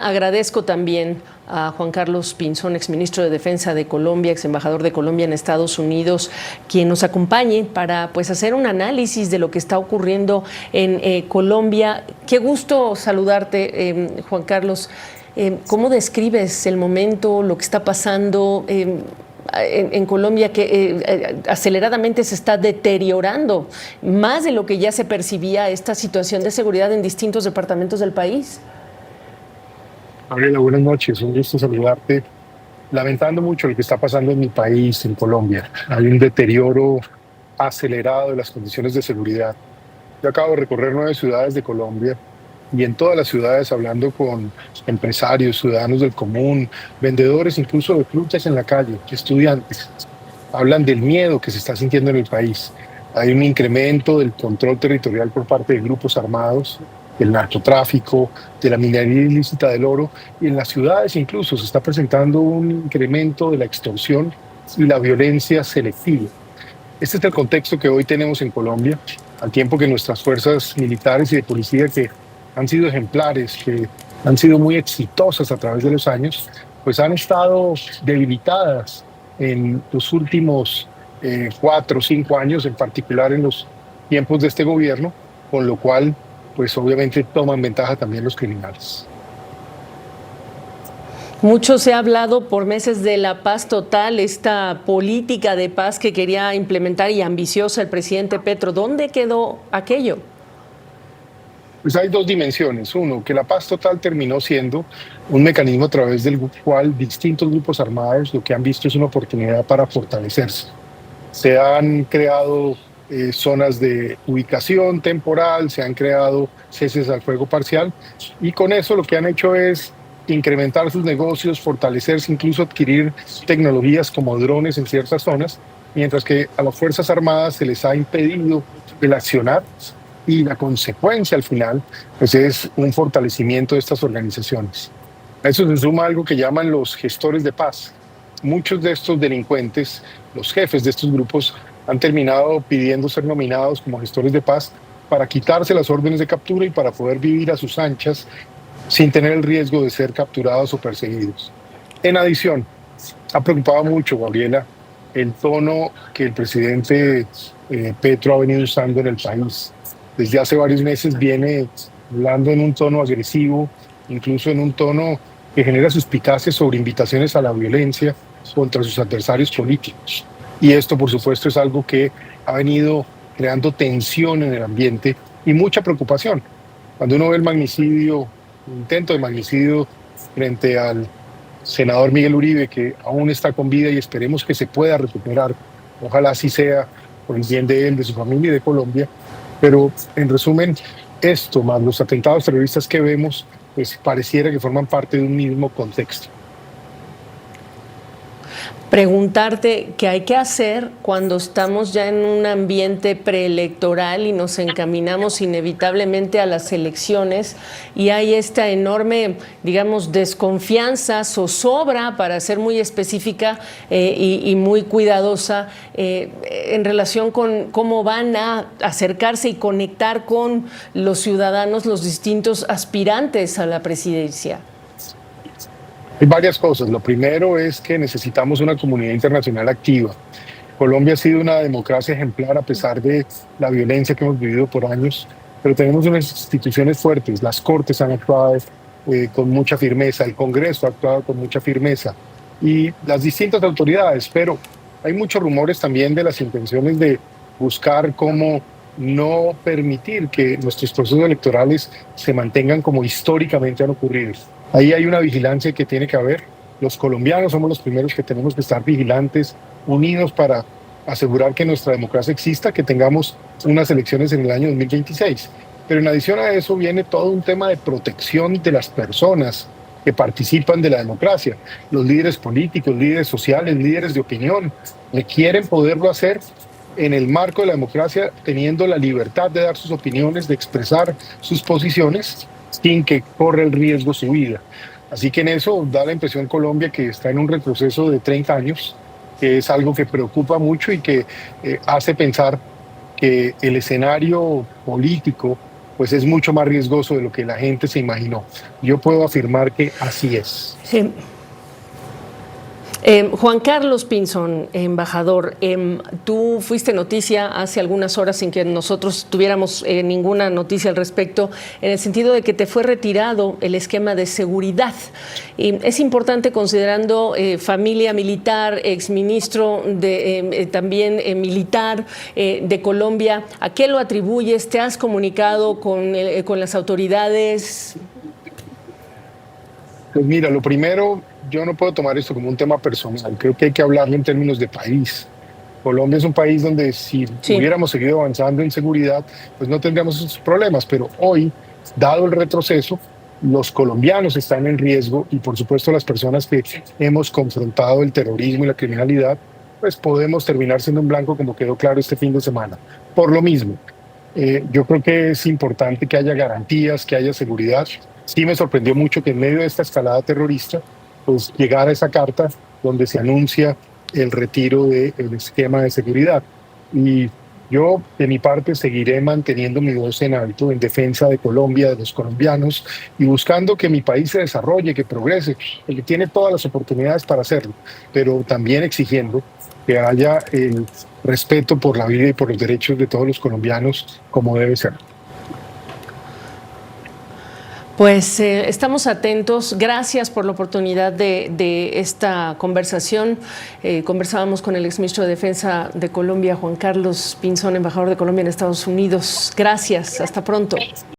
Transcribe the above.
Agradezco también a Juan Carlos Pinzón, exministro de Defensa de Colombia, ex embajador de Colombia en Estados Unidos, quien nos acompañe para hacer un análisis de lo que está ocurriendo en Colombia. Qué gusto saludarte, Juan Carlos. ¿Cómo describes el momento, lo que está pasando en Colombia, que aceleradamente se está deteriorando más de lo que ya se percibía esta situación de seguridad en distintos departamentos del país? Gabriela, buenas noches, un gusto saludarte. Lamentando mucho lo que está pasando en mi país, en Colombia. Hay un deterioro acelerado de las condiciones de seguridad. Yo acabo de recorrer 9 ciudades de Colombia y en todas las ciudades hablando con empresarios, ciudadanos del común, vendedores incluso de frutas en la calle, estudiantes. Hablan del miedo que se está sintiendo en el país. Hay un incremento del control territorial por parte de grupos armados, del narcotráfico, de la minería ilícita del oro, y en las ciudades incluso se está presentando un incremento de la extorsión y la violencia selectiva. Este es el contexto que hoy tenemos en Colombia, al tiempo que nuestras fuerzas militares y de policía, que han sido ejemplares, que han sido muy exitosas a través de los años, pues han estado debilitadas en los últimos 4 o 5 años, en particular en los tiempos de este gobierno, con lo cual pues obviamente toman ventaja también los criminales. Mucho se ha hablado por meses de la paz total, esta política de paz que quería implementar y ambiciosa el presidente Petro. ¿Dónde quedó aquello? Pues hay dos dimensiones. Uno, que la paz total terminó siendo un mecanismo a través del cual distintos grupos armados lo que han visto es una oportunidad para fortalecerse. Se han creado zonas de ubicación temporal, se han creado ceses al fuego parcial y con eso lo que han hecho es incrementar sus negocios, fortalecerse, incluso adquirir tecnologías como drones en ciertas zonas, mientras que a las Fuerzas Armadas se les ha impedido el accionar y la consecuencia al final pues es un fortalecimiento de estas organizaciones. A eso se suma algo que llaman los gestores de paz. Muchos de estos delincuentes, los jefes de estos grupos, han terminado pidiendo ser nominados como gestores de paz para quitarse las órdenes de captura y para poder vivir a sus anchas sin tener el riesgo de ser capturados o perseguidos. En adición, ha preocupado mucho, Gabriela, el tono que el presidente Petro ha venido usando en el país. Desde hace varios meses viene hablando en un tono agresivo, incluso en un tono que genera suspicacias sobre invitaciones a la violencia contra sus adversarios políticos. Y esto, por supuesto, es algo que ha venido creando tensión en el ambiente y mucha preocupación. Cuando uno ve el magnicidio, el intento de magnicidio frente al senador Miguel Uribe, que aún está con vida y esperemos que se pueda recuperar, ojalá así sea, por el bien de él, de su familia y de Colombia. Pero, en resumen, esto más los atentados terroristas que vemos, pues pareciera que forman parte de un mismo contexto. Preguntarte qué hay que hacer cuando estamos ya en un ambiente preelectoral y nos encaminamos inevitablemente a las elecciones y hay esta enorme, digamos, desconfianza, zozobra, para ser muy específica y muy cuidadosa, en relación con cómo van a acercarse y conectar con los ciudadanos los distintos aspirantes a la presidencia. Hay varias cosas. Lo primero es que necesitamos una comunidad internacional activa. Colombia ha sido una democracia ejemplar a pesar de la violencia que hemos vivido por años, pero tenemos unas instituciones fuertes. Las Cortes han actuado con mucha firmeza, el Congreso ha actuado con mucha firmeza y las distintas autoridades, pero hay muchos rumores también de las intenciones de buscar cómo no permitir que nuestros procesos electorales se mantengan como históricamente han ocurrido. Ahí hay una vigilancia que tiene que haber. Los colombianos somos los primeros que tenemos que estar vigilantes, unidos para asegurar que nuestra democracia exista, que tengamos unas elecciones en el año 2026. Pero en adición a eso viene todo un tema de protección de las personas que participan de la democracia. Los líderes políticos, líderes sociales, líderes de opinión, quieren poderlo hacer en el marco de la democracia, teniendo la libertad de dar sus opiniones, de expresar sus posiciones, sin que corra el riesgo su vida. Así que en eso da la impresión Colombia que está en un retroceso de 30 años, que es algo que preocupa mucho y que hace pensar que el escenario político pues es mucho más riesgoso de lo que la gente se imaginó. Yo puedo afirmar que así es. Sí. Juan Carlos Pinzón, embajador, tú fuiste noticia hace algunas horas sin que nosotros tuviéramos ninguna noticia al respecto, en el sentido de que te fue retirado el esquema de seguridad. Y es importante, considerando familia militar, exministro también militar de Colombia, ¿a qué lo atribuyes? ¿Te has comunicado con las autoridades? Pues mira, lo primero, yo no puedo tomar esto como un tema personal, creo que hay que hablarlo en términos de país. Colombia es un país donde si Sí. hubiéramos seguido avanzando en seguridad, pues no tendríamos esos problemas, pero hoy, dado el retroceso, los colombianos están en riesgo y por supuesto las personas que hemos confrontado el terrorismo y la criminalidad, pues podemos terminar siendo un blanco como quedó claro este fin de semana. Por lo mismo, yo creo que es importante que haya garantías, que haya seguridad. Sí me sorprendió mucho que en medio de esta escalada terrorista, pues llegara esa carta donde se anuncia el retiro del esquema de seguridad. Y yo, de mi parte, seguiré manteniendo mi voz en alto en defensa de Colombia, de los colombianos, y buscando que mi país se desarrolle, que progrese, que tiene todas las oportunidades para hacerlo, pero también exigiendo que haya el respeto por la vida y por los derechos de todos los colombianos como debe ser. Pues estamos atentos. Gracias por la oportunidad de esta conversación. Conversábamos con el exministro de Defensa de Colombia, Juan Carlos Pinzón, embajador de Colombia en Estados Unidos. Gracias. Hasta pronto.